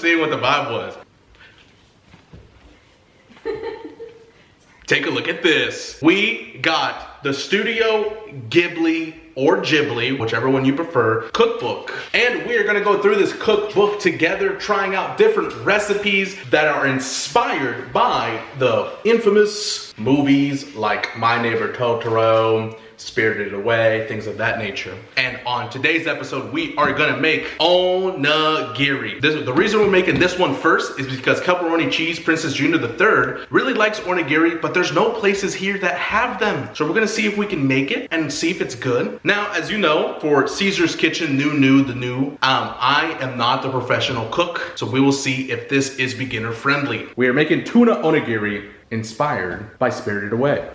seeing what the vibe was. Take a look at this. We got the Studio Ghibli or Ghibli, whichever one you prefer, cookbook. And we are gonna go through this cookbook together, trying out different recipes that are inspired by the infamous movies like My Neighbor Totoro, Spirited Away, things of that nature. And on today's episode, we are gonna make onigiri. The reason we're making this one first is because Pepperoni Cheese Princess Junior III really likes onigiri, but there's no places here that have them. So we're gonna see if we can make it and see if it's good. Now, as you know, for Cesar's Kitchen, I am not the professional cook, so we will see if this is beginner friendly. We are making tuna onigiri inspired by Spirited Away.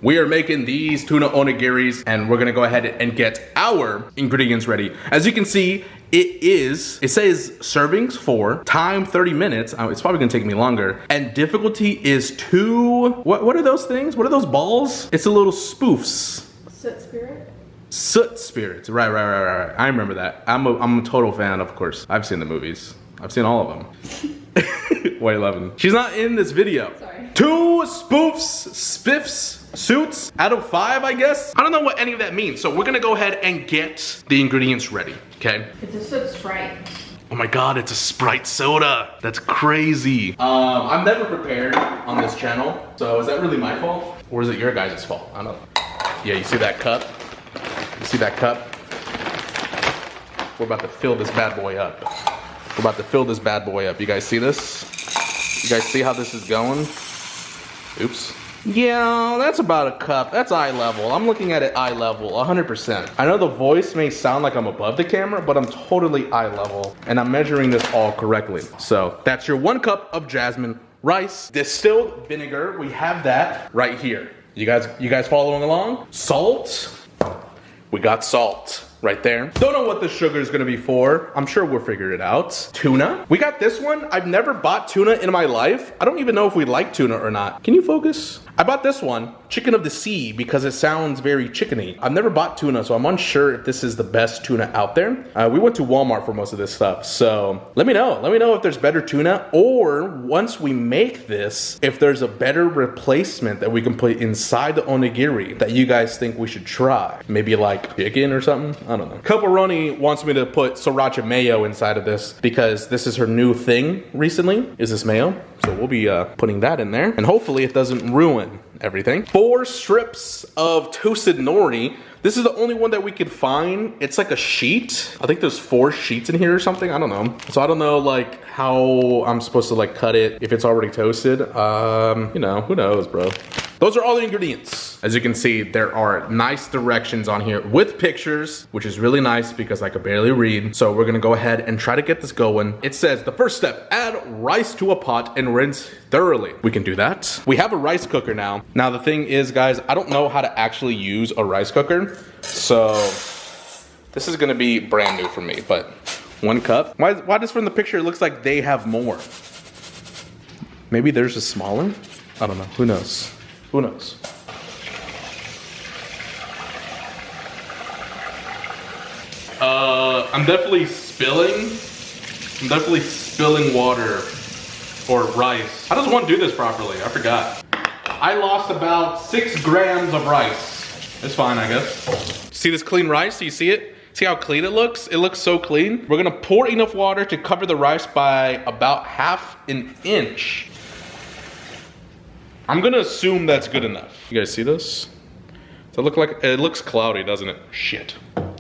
We are making these tuna onigiris and we're gonna go ahead and get our ingredients ready. As you can see, it says servings 4, time 30 minutes. It's probably gonna take me longer. And difficulty is 2, what are those things? What are those balls? It's a little spoofs. Soot spirit? Soot spirits, right. I remember that. I'm a total fan, of course. I've seen the movies. I've seen all of them. Wait, 11. She's not in this video. Sorry. 2 spoofs, spiffs, suits out of 5, I guess. I don't know what any of that means. So we're gonna go ahead and get the ingredients ready, okay? It's a soot Sprite. Oh my God, it's a Sprite soda. That's crazy. I'm never prepared on this channel. So is that really my fault? Or is it your guys' fault? I don't know. Yeah, you see that cup? You see that cup? We're about to fill this bad boy up. We're about to fill this bad boy up. You guys see this? You guys see how this is going? Oops. Yeah, that's about a cup. That's eye level. I'm looking at it eye level, 100%. I know the voice may sound like I'm above the camera, but I'm totally eye level. And I'm measuring this all correctly. So that's your 1 cup of jasmine rice. Distilled vinegar, we have that right here. You guys following along? Salt. We got salt right there. Don't know what the sugar is gonna be for. I'm sure we'll figure it out. Tuna. We got this one. I've never bought tuna in my life. I don't even know if we like tuna or not. Can you focus? I bought this one, chicken of the sea, because it sounds very chickeny. I've never bought tuna, so I'm unsure if this is the best tuna out there. We went to Walmart for most of this stuff, so let me know. Let me know if there's better tuna, or once we make this, if there's a better replacement that we can put inside the onigiri that you guys think we should try. Maybe like chicken or something? I don't know. Pepperoni wants me to put sriracha mayo inside of this because this is her new thing recently, is this mayo. So we'll be putting that in there, and hopefully it doesn't ruin everything. 4 strips of toasted nori. This is the only one that we could find. It's like a sheet. I think there's 4 sheets in here or something. I don't know. So I don't know like how I'm supposed to like cut it if it's already toasted. You know, who knows, bro. Those are all the ingredients. As you can see, there are nice directions on here with pictures, which is really nice because I could barely read. So we're gonna go ahead and try to get this going. It says the first step, add rice to a pot and rinse thoroughly. We can do that. We have a rice cooker now. Now the thing is, guys, I don't know how to actually use a rice cooker. So this is gonna be brand new for me, but 1 cup. Why does from the picture it looks like they have more? Maybe there's a smaller? I don't know, who knows? Who knows? I'm definitely spilling water or rice. How does one do this properly? I forgot. I lost about 6 grams of rice. It's fine, I guess. See this clean rice? Do you see it? See how clean it looks? It looks so clean. We're gonna pour enough water to cover the rice by about 1/2 inch. I'm gonna assume that's good enough. You guys see this? Does it look like, it looks cloudy, doesn't it? Shit.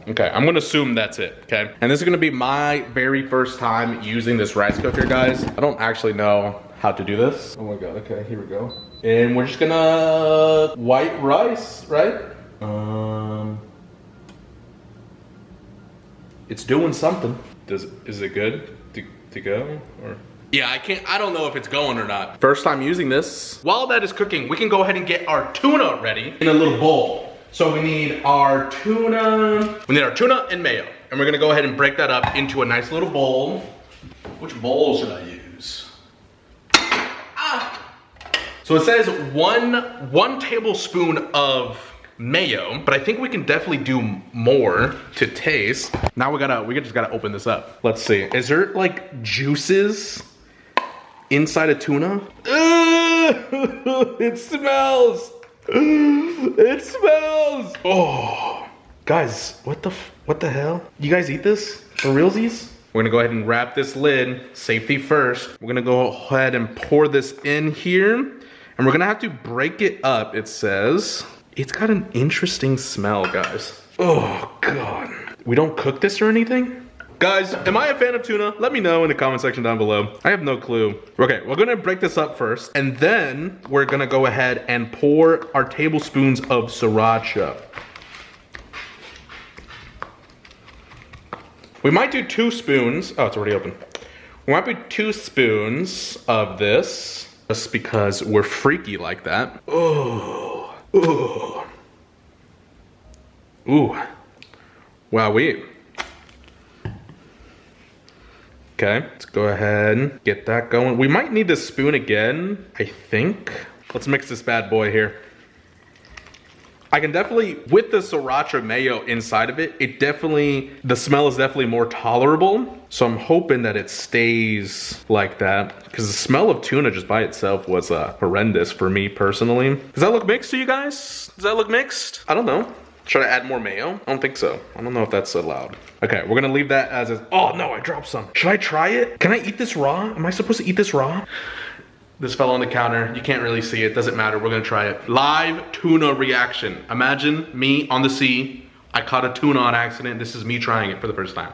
Okay, I'm gonna assume that's it, okay? And this is gonna be my very first time using this rice cooker, guys. I don't actually know how to do this. Oh my God, okay, here we go. And we're just gonna white rice, right? It's doing something. Is it good to go, or? Yeah, I don't know if it's going or not. First time using this. While that is cooking, we can go ahead and get our tuna ready in a little bowl. So we need our tuna and mayo. And we're gonna go ahead and break that up into a nice little bowl. Which bowl should I use? So it says one tablespoon of mayo, but I think we can definitely do more to taste. Now we just gotta open this up. Let's see. Is there like juices inside a tuna? It smells. It smells. Oh, guys, what the hell? You guys eat this for realsies? We're gonna go ahead and wrap this lid, safety first. We're gonna go ahead and pour this in here, and we're gonna have to break it up, it says. It's got an interesting smell, guys. Oh, God. We don't cook this or anything? Guys, am I a fan of tuna? Let me know in the comment section down below. I have no clue. Okay, we're gonna break this up first, and then we're gonna go ahead and pour our tablespoons of sriracha. We might do 2 spoons. Oh, it's already open. We might do 2 spoons of this, just because we're freaky like that. Oh, ooh, ooh, wowee. Okay, let's go ahead and get that going. We might need this spoon again, I think. Let's mix this bad boy here. I can definitely, with the sriracha mayo inside of it, the smell is definitely more tolerable. So I'm hoping that it stays like that, because the smell of tuna just by itself was horrendous for me personally. Does that look mixed to you guys? Does that look mixed? I don't know. Should I add more mayo? I don't think so. I don't know if that's allowed. Okay, we're gonna leave that as is. Oh no, I dropped some. Should I try it? Can I eat this raw? Am I supposed to eat this raw? This fell on the counter. You can't really see it. Doesn't matter. We're gonna try it. Live tuna reaction. Imagine me on the sea. I caught a tuna on accident. This is me trying it for the first time.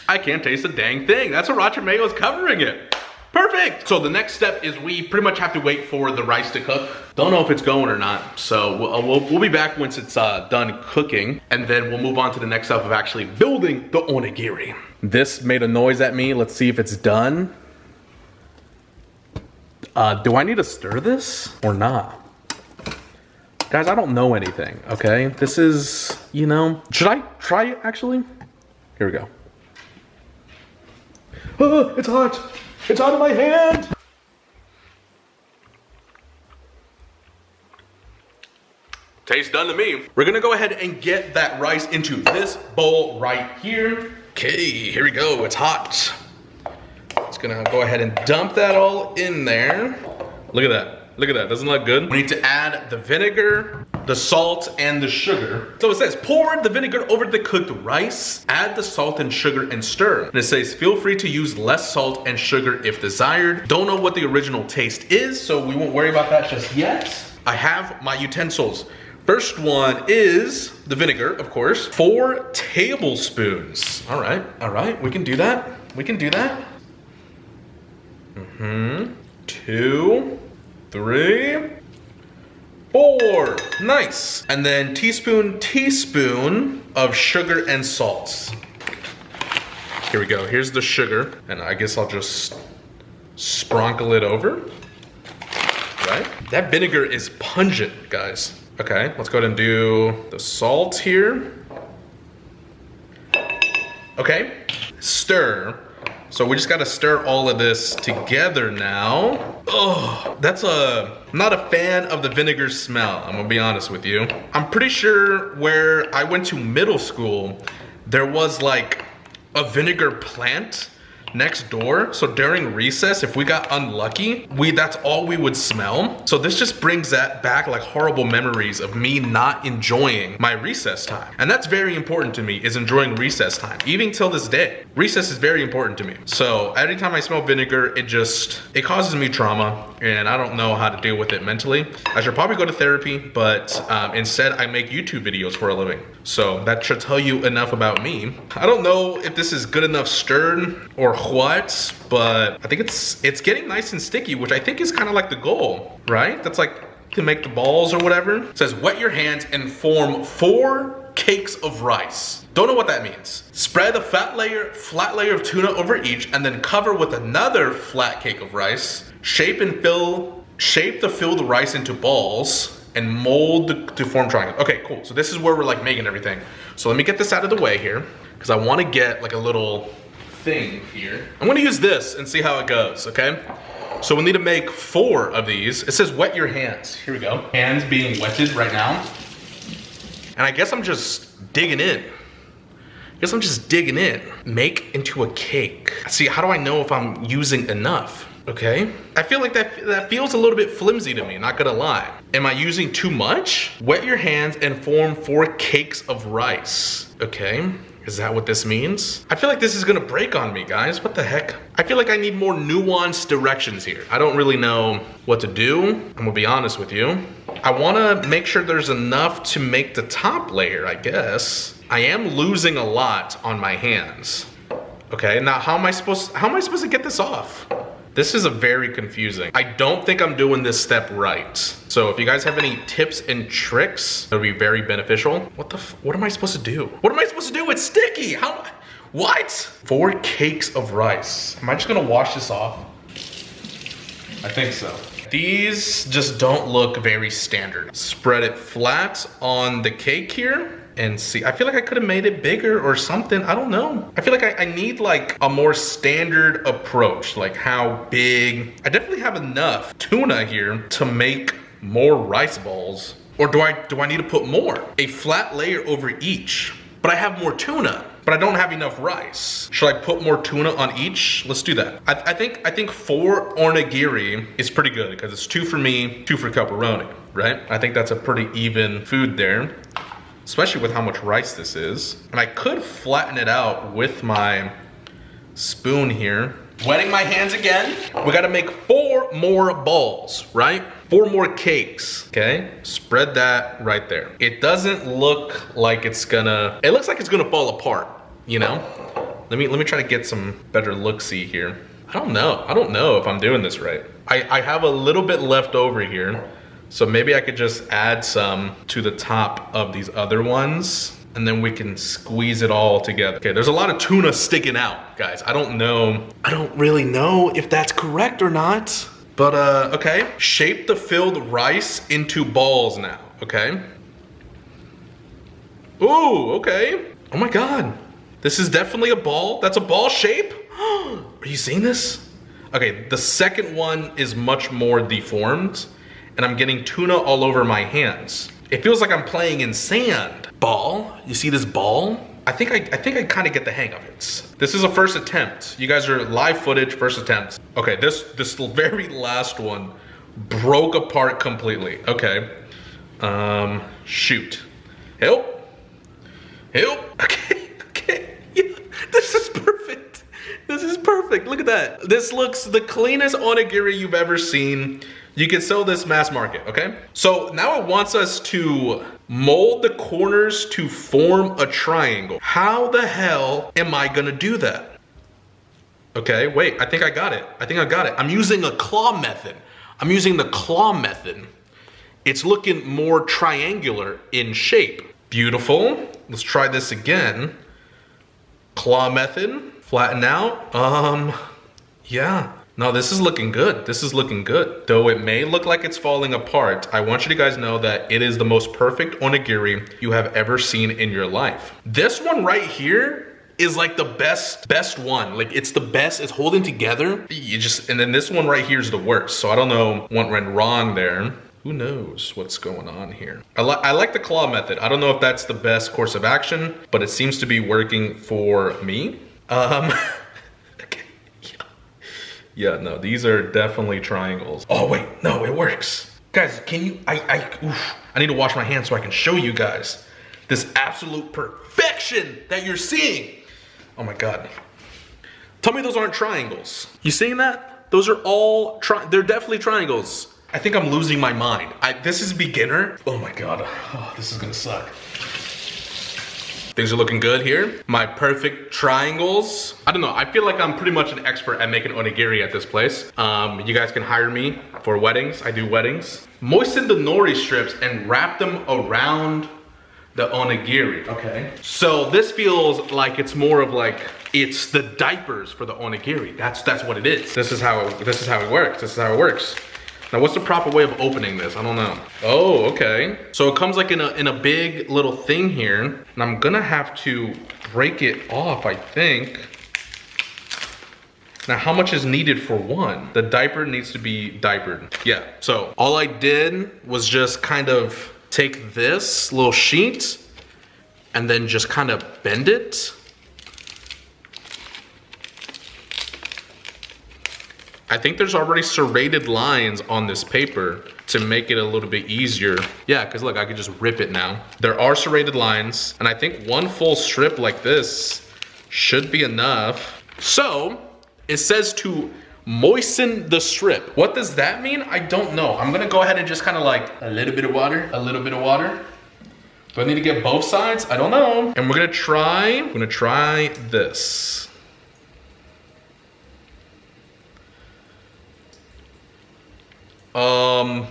I can't taste a dang thing. That sriracha mayo is covering it. Perfect. So the next step is we pretty much have to wait for the rice to cook. Don't know if it's going or not. So we'll be back once it's done cooking, and then we'll move on to the next step of actually building the onigiri. This made a noise at me. Let's see if it's done. Do I need to stir this or not? Guys, I don't know anything, okay? This is, you know, should I try it actually? Here we go. Oh, it's hot. It's out of my hand! Tastes done to me. We're gonna go ahead and get that rice into this bowl right here. Okay, here we go, it's hot. Just gonna go ahead and dump that all in there. Look at that, look at that, doesn't it look good? We need to add the vinegar, the salt, and the sugar. So it says, pour the vinegar over the cooked rice, add the salt and sugar and stir. And it says, feel free to use less salt and sugar if desired. Don't know what the original taste is, so we won't worry about that just yet. I have my utensils. First one is the vinegar, of course. 4 tablespoons. All right, we can do that. We can do that. 2, 3, 4, nice. And then teaspoon of sugar and salt. Here we go, here's the sugar. And I guess I'll just sprinkle it over, right? That vinegar is pungent, guys. Okay, let's go ahead and do the salt here. Okay, stir. So we just gotta stir all of this together now. Oh, I'm not a fan of the vinegar smell, I'm gonna be honest with you. I'm pretty sure where I went to middle school, there was like a vinegar plant next door. So during recess, if we got unlucky, that's all we would smell. So this just brings that back, like horrible memories of me not enjoying my recess time. And that's very important to me, is enjoying recess time. Even till this day, recess is very important to me. So every time I smell vinegar, it causes me trauma, and I don't know how to deal with it mentally. I should probably go to therapy, but instead I make YouTube videos for a living. So that should tell you enough about me. I don't know if this is good enough stirred or what, but I think it's getting nice and sticky, which I think is kind of like the goal, right? That's like to make the balls or whatever. It says wet your hands and form 4 cakes of rice. Don't know what that means. Spread a flat layer of tuna over each, and then cover with another flat cake of rice. Shape the filled rice into balls and mold to form triangles. Okay, cool. So this is where we're like making everything. So let me get this out of the way here, because I want to get like a little thing here. I'm gonna use this and see how it goes, okay? So we need to make 4 of these. It says wet your hands. Here we go. Hands being wetted right now. And I guess I'm just digging in. Make into a cake. See, how do I know if I'm using enough? Okay. I feel like that feels a little bit flimsy to me, not gonna lie. Am I using too much? Wet your hands and form 4 cakes of rice. Okay. Is that what this means? I feel like this is gonna break on me, guys. What the heck? I feel like I need more nuanced directions here. I don't really know what to do. I'm gonna be honest with you. I wanna make sure there's enough to make the top layer, I guess. I am losing a lot on my hands. Okay, now how am I supposed to get this off? This is very confusing. I don't think I'm doing this step right. So if you guys have any tips and tricks, that would be very beneficial. What am I supposed to do? What am I supposed to do? It's sticky. What? 4 cakes of rice. Am I just gonna wash this off? I think so. These just don't look very standard. Spread it flat on the cake here. And see, I feel like I could have made it bigger or something. I don't know. I feel like I need like a more standard approach. Like how big? I definitely have enough tuna here to make more rice balls. Or do I need to put more? A flat layer over each. But I have more tuna, but I don't have enough rice. Should I put more tuna on each? Let's do that. I think 4 onigiri is pretty good because it's 2 for me, 2 for pepperoni, right? I think that's a pretty even food there. Especially with how much rice this is. And I could flatten it out with my spoon here. Wetting my hands again. We gotta make 4 more balls, right? 4 more cakes, okay? Spread that right there. It doesn't look like it looks like it's gonna fall apart, you know? Let me try to get some better look-see here. I don't know if I'm doing this right. I have a little bit left over here. So maybe I could just add some to the top of these other ones and then we can squeeze it all together. Okay, there's a lot of tuna sticking out, guys. I don't really know if that's correct or not, but okay. Shape the filled rice into balls now, okay? Ooh, okay. Oh my God. This is definitely a ball. That's a ball shape. Are you seeing this? Okay, the second one is much more deformed. And I'm getting tuna all over my hands. It feels like I'm playing in sand. Ball, you see this ball? I think I kind of get the hang of it. This is a first attempt. You guys are live footage, first attempt. Okay, this very last one broke apart completely. Okay, shoot. Help. Okay, yeah, this is perfect. This is perfect, look at that. This looks the cleanest onigiri you've ever seen. You can sell this mass market, okay? So now it wants us to mold the corners to form a triangle. How the hell am I gonna do that? Okay, wait, I think I got it. I'm using a claw method. It's looking more triangular in shape. Beautiful. Let's try this again. Claw method, flatten out. Yeah. No, this is looking good. Though it may look like it's falling apart, I want you to guys know that it is the most perfect onigiri you have ever seen in your life. This one right here is like the best one. Like it's the best, it's holding together. And then this one right here is the worst. So I don't know what went wrong there. Who knows what's going on here? I like the claw method. I don't know if that's the best course of action, but it seems to be working for me. Yeah, no, these are definitely triangles. Oh wait, no, it works. Guys, can you, I need to wash my hands so I can show you guys this absolute perfection that you're seeing. Oh my God. Tell me those aren't triangles. You seeing that? Those are all, they're definitely triangles. I think I'm losing my mind. This is beginner. Oh my God, this is gonna suck. Things are looking good here. My perfect triangles. I don't know, I feel like I'm pretty much an expert at making onigiri at this place. You guys can hire me for weddings. I do weddings. Moisten the nori strips and wrap them around the onigiri. Okay. So this feels like it's more of like, it's the diapers for the onigiri. That's what it is. This is how it works. Now what's the proper way of opening this? I don't know. Oh, okay. So it comes like in a big little thing here, and I'm gonna have to break it off, I think. Now, how much is needed for one? The diaper needs to be diapered. Yeah, so all I did was just kind of take this little sheet and then just kind of bend it. I think there's already serrated lines on this paper to make it a little bit easier. Yeah, because look, I can just rip it now. There are serrated lines, and I think one full strip like this should be enough. So, it says to moisten the strip. What does that mean? I don't know. I'm gonna go ahead and just kind of like a little bit of water, a little bit of water. Do I need to get both sides? I don't know. And we're gonna try this.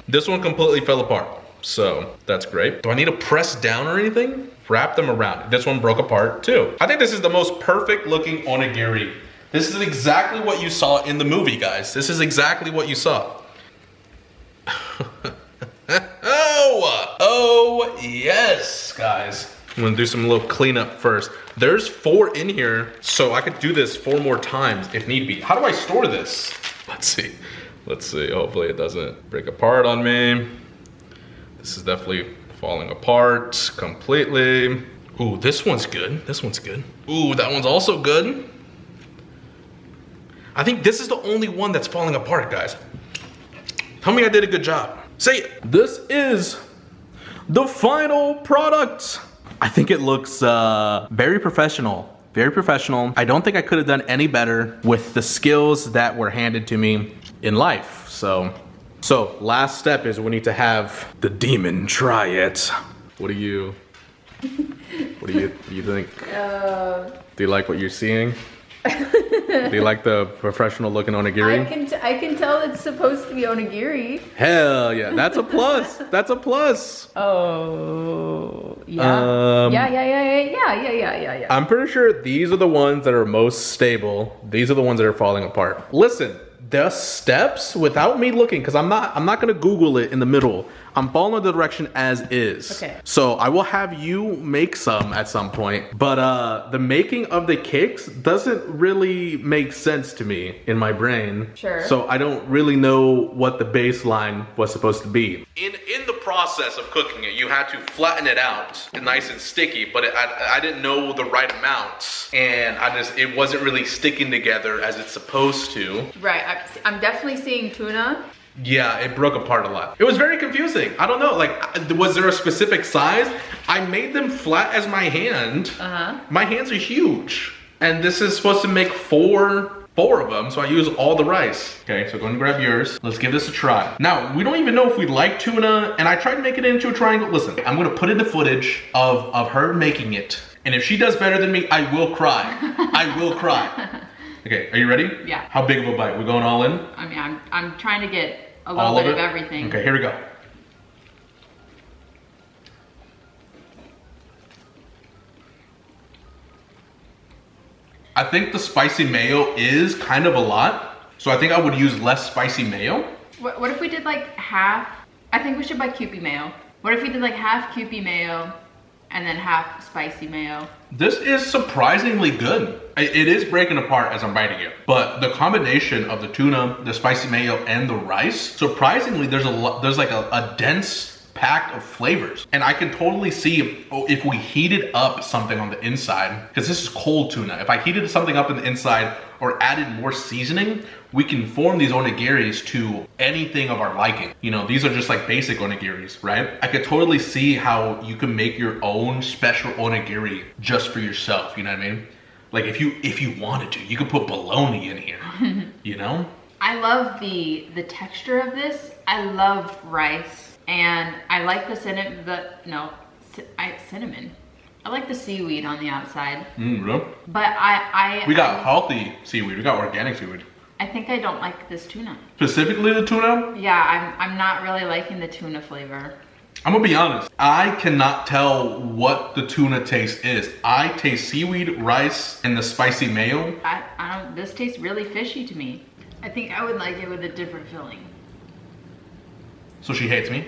This one completely fell apart, so that's great. Do I need to press down or anything? Wrap them around. This one broke apart too. I think this is the most perfect looking onigiri. This is exactly what you saw in the movie, guys. This is exactly what you saw. Oh, yes, guys. I'm gonna do some little cleanup first. There's 4 in here, so I could do this 4 more times if need be. How do I store this? Let's see. Hopefully it doesn't break apart on me. This is definitely falling apart completely. Ooh, this one's good. Ooh, that one's also good. I think this is the only one that's falling apart, guys. Tell me I did a good job. Say it. This is the final product. I think it looks very professional. Very professional. I don't think I could have done any better with the skills that were handed to me in life. So last step is we need to have the demon try it. What do you think? Do you like what you're seeing? Do you like the professional looking onigiri? I can tell it's supposed to be onigiri. Hell yeah, that's a plus. That's a plus. Oh, yeah. Yeah. I'm pretty sure these are the ones that are most stable. These are the ones that are falling apart. Listen, the steps without me looking, because I'm not gonna Google it in the middle. I'm following the direction as is. Okay. So I will have you make some at some point, but the making of the cakes doesn't really make sense to me in my brain. Sure. So I don't really know what the baseline was supposed to be. In the process of cooking it, you had to flatten it out nice and sticky, but I didn't know the right amount, and it wasn't really sticking together as it's supposed to. Right. I'm definitely seeing tuna. Yeah, it broke apart a lot. It was very confusing. I don't know, like, was there a specific size? I made them flat as my hand. My hands are huge. And this is supposed to make four of them, so I use all the rice. Okay, so go and grab yours. Let's give this a try. Now, we don't even know if we like tuna, and I tried to make it into a triangle. Listen, I'm gonna put in the footage of her making it. And if she does better than me, I will cry. I will cry. Okay, are you ready? Yeah. How big of a bite? We going all in? I mean, I'm trying to get a little bit of everything. Okay, here we go. I think the spicy mayo is kind of a lot, so I think I would use less spicy mayo. What if we did like half? I think we should buy Kewpie mayo. What if we did like half Kewpie mayo and then half spicy mayo? This is surprisingly good. It is breaking apart as I'm biting it, but the combination of the tuna, the spicy mayo, and the rice, surprisingly, there's like a dense pack of flavors. And I can totally see if we heated up something on the inside, because this is cold tuna. If I heated something up in the inside or added more seasoning, we can form these onigiris to anything of our liking. You know, these are just like basic onigiris, right? I could totally see how you can make your own special onigiri just for yourself, you know what I mean? Like if you wanted to, you could put bologna in here, you know? I love the texture of this. I love rice. And I like the cinnamon. I like the seaweed on the outside. Really? But we got healthy seaweed. We got organic seaweed. I think I don't like this tuna. Specifically the tuna? Yeah, I'm not really liking the tuna flavor. I'm gonna be honest. I cannot tell what the tuna taste is. I taste seaweed, rice, and the spicy mayo. I don't. This tastes really fishy to me. I think I would like it with a different filling. So she hates me?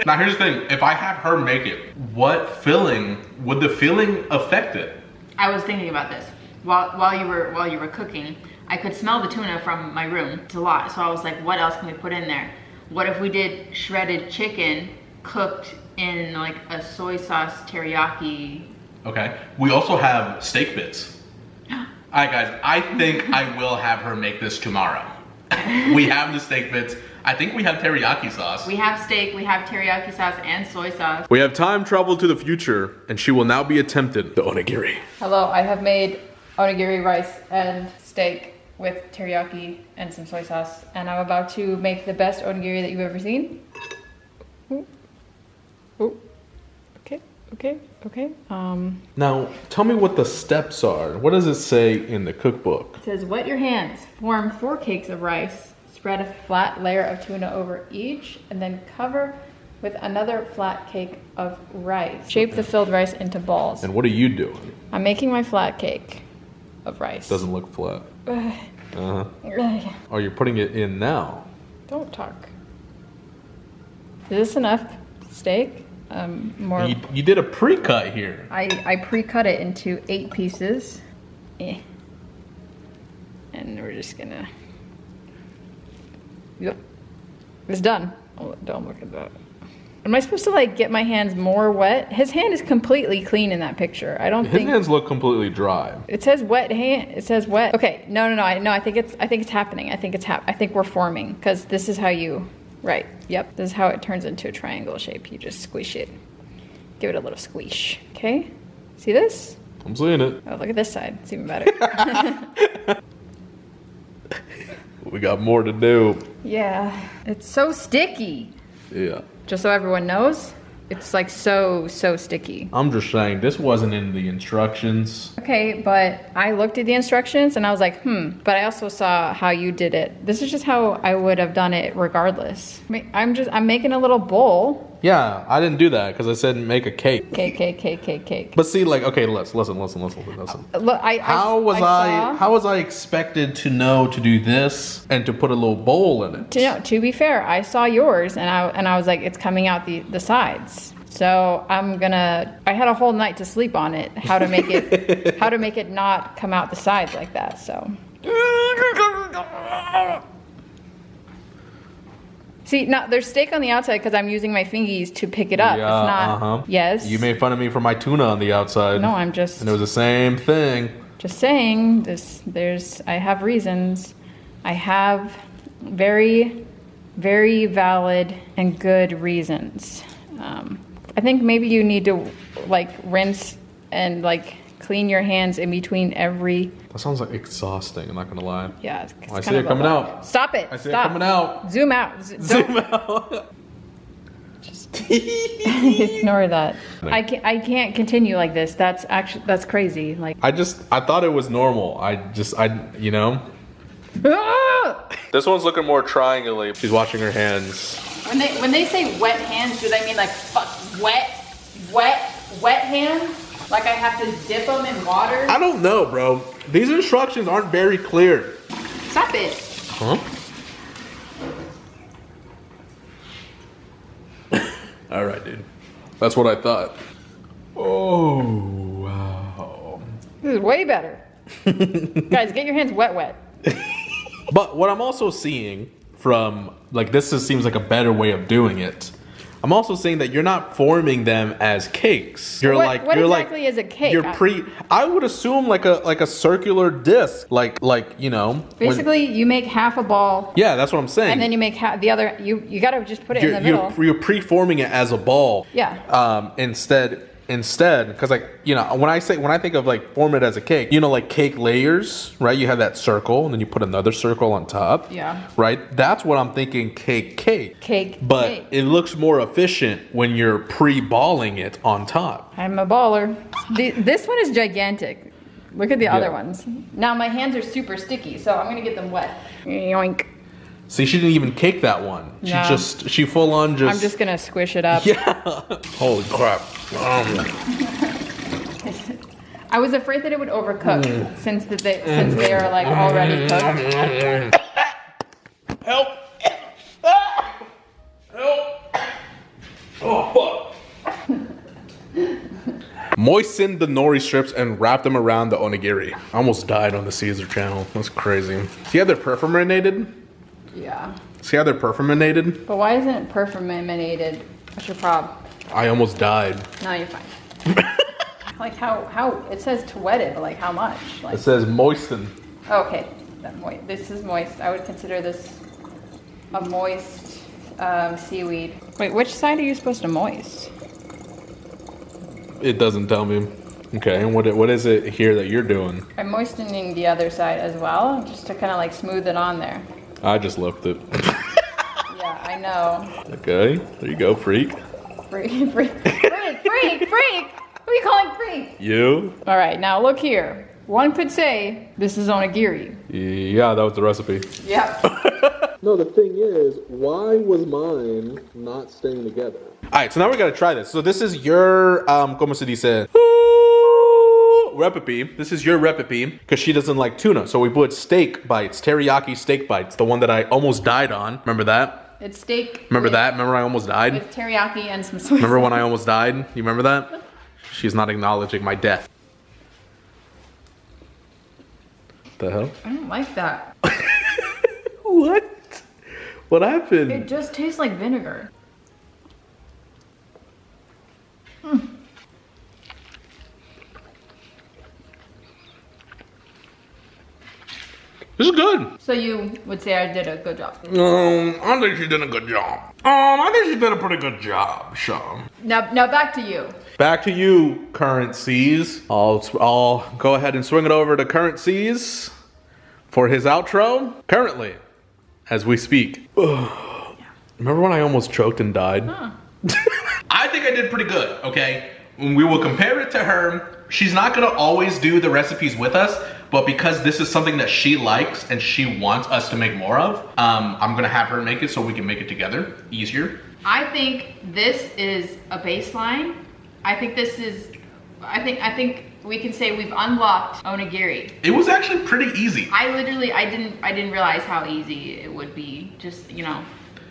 Now here's the thing, if I have her make it, what filling, would the filling affect it? I was thinking about this. while you were cooking. I could smell the tuna from my room. It's a lot. So I was like, what else can we put in there? What if we did shredded chicken cooked in like a soy sauce teriyaki? Okay. We also have steak bits. All right, guys. I think I will have her make this tomorrow. We have the steak bits. I think we have teriyaki sauce. We have steak, we have teriyaki sauce and soy sauce. We have time travel to the future, and she will now be attempted the onigiri. Hello, I have made onigiri rice and steak with teriyaki and some soy sauce, and I'm about to make the best onigiri that you've ever seen. Ooh. Ooh. Okay. Now, tell me what the steps are. What does it say in the cookbook? It says, wet your hands, form 4 cakes of rice, spread a flat layer of tuna over each, and then cover with another flat cake of rice. Shape the filled rice into balls. And what are you doing? I'm making my flat cake of rice. Doesn't look flat. Ugh. Oh, you're putting it in now. Don't talk. Is this enough steak? More. You did a pre-cut here. I pre-cut it into 8 pieces. And we're just gonna. Yep. It's done. Oh, don't look at that. Am I supposed to like get my hands more wet? His hand is completely clean in that picture. I don't think. His hands look completely dry. It says wet hand. It says wet. Okay. No. I think it's happening. I think we're forming because this is how you. Right. Yep. This is how it turns into a triangle shape. You just squish it. Give it a little squish. Okay. See this? I'm seeing it. Oh, look at this side. It's even better. We got more to do. Yeah. It's so sticky. Yeah. Just so everyone knows, it's like so sticky. I'm just saying, this wasn't in the instructions. Okay, but I looked at the instructions and I was like, but I also saw how you did it. This is just how I would have done it regardless. I'm making a little bowl. Yeah, I didn't do that because I said make a cake. Cake. But see, like, okay, listen. Look, How was I expected to know to do this and to put a little bowl in it? To be fair, I saw yours and I was like, it's coming out the sides. So I had a whole night to sleep on it, how to make it not come out the sides like that. So. See, now there's steak on the outside because I'm using my fingies to pick it up. Yeah, it's not. Yes. You made fun of me for my tuna on the outside. No, I'm just. And it was the same thing. Just saying. I have reasons. I have very, very valid and good reasons. I think maybe you need to like rinse and like clean your hands in between every. That sounds like exhausting. I'm not gonna lie. Yeah, it's I see it coming out. Stop it. I see it coming out. Zoom out. Zoom out. Just ignore that. I can't continue like this. That's crazy. Like I thought it was normal. You know. This one's looking more triangular. She's washing her hands. When they say wet hands, do they mean like wet hands? Like I have to dip them in water? I don't know, bro. These instructions aren't very clear. Stop it. Huh? All right, dude. That's what I thought. Oh, wow. This is way better. Guys, get your hands wet. But what I'm also seeing from, like, seems like a better way of doing it. I'm also saying that you're not forming them as cakes. You're what exactly is a cake? I would assume like a circular disc, like you know. Basically, you make half a ball. Yeah, that's what I'm saying. And then you make the other. You gotta just put it in the middle. You're pre-forming it as a ball. Yeah. Instead, because like, you know, when I think of like form it as a cake, you know, like cake layers, right? You have that circle and then you put another circle on top. Yeah. Right? That's what I'm thinking cake. But it looks more efficient when you're pre-balling it on top. I'm a baller. This one is gigantic. Look at the other ones. Now my hands are super sticky, so I'm gonna get them wet. Yoink. See, she didn't even cake that one. She full on just. I'm just gonna squish it up. Yeah. Holy crap. I was afraid that it would overcook since they are like already cooked. Help! Help! Oh fuck! Moisten the nori strips and wrap them around the onigiri. I almost died on the Cesar channel. That's crazy. See how they're perfuminated? Yeah. See how they're perfuminated? But why isn't it perfuminated? What's your problem? I almost died. No, you're fine. Like how it says to wet it, but like how much? Like, It says moisten. okay, this is moist. I would consider this a moist seaweed. Wait, which side are you supposed to moist? It doesn't tell me. Okay, and what is it here that you're doing? I'm moistening the other side as well, just to kind of like smooth it on there. I just left it. Yeah, I know. Okay, there you go, freak. Freak. Who are you calling freak? You? All right, now look here. One could say this is onigiri. Yeah, that was the recipe. Yep. No, the thing is, why was mine not staying together? All right, so now we gotta try this. So this is your, como se dice? Recipe. This is your recipe, because she doesn't like tuna. So we put steak bites, teriyaki steak bites, the one that I almost died on. Remember that? It's steak. Remember that? Remember I almost died? With teriyaki and some soy sauce. Remember when I almost died? You remember that? She's not acknowledging my death. The hell? I don't like that. What? What happened? It just tastes like vinegar. This is good. So you would say I did a good job. I think she did a good job. I think she did a pretty good job, Sean. Now back to you. Back to you, Current Seas. I'll go ahead and swing it over to Current Seas for his outro. Currently, as we speak. Remember when I almost choked and died? Huh. I think I did pretty good, okay? When we will compare it to her, she's not gonna always do the recipes with us, but because this is something that she likes and she wants us to make more of, I'm gonna have her make it so we can make it together easier. I think this is a baseline. I think we can say we've unlocked onigiri. It was actually pretty easy. I didn't realize how easy it would be. Just, you know,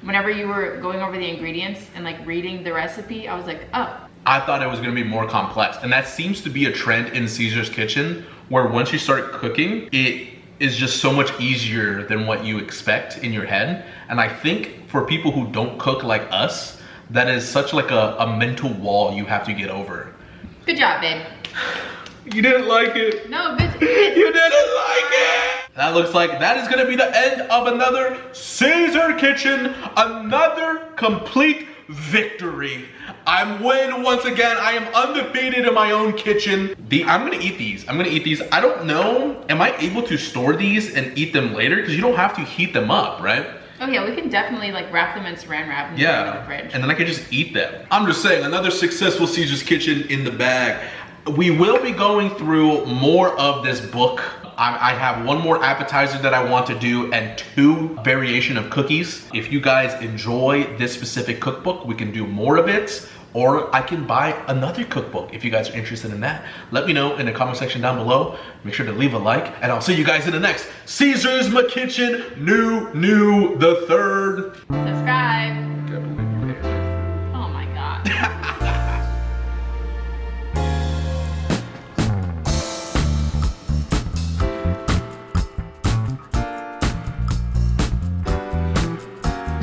whenever you were going over the ingredients and like reading the recipe, I was like, oh. I thought it was gonna be more complex. And that seems to be a trend in Cesar's Kitchen, where once you start cooking, it is just so much easier than what you expect in your head. And I think for people who don't cook like us, that is such like a mental wall you have to get over. Good job, babe. You didn't like it. No, bitch. You didn't like it. That looks like that is gonna be the end of another Cesar Kitchen, another complete victory. I'm winning once again. I am undefeated in my own kitchen. I'm gonna eat these. I don't know, am I able to store these and eat them later? Because you don't have to heat them up, right? Oh yeah, we can definitely like wrap them in saran wrap and put them in the fridge. And then I can just eat them. I'm just saying, another successful Cesar's Kitchen in the bag. We will be going through more of this book. I have one more appetizer that I want to do and 2 variation of cookies. If you guys enjoy this specific cookbook, we can do more of it, or I can buy another cookbook if you guys are interested in that. Let me know in the comment section down below. Make sure to leave a like, and I'll see you guys in the next Cesar's McKitchen, new the third. Subscribe.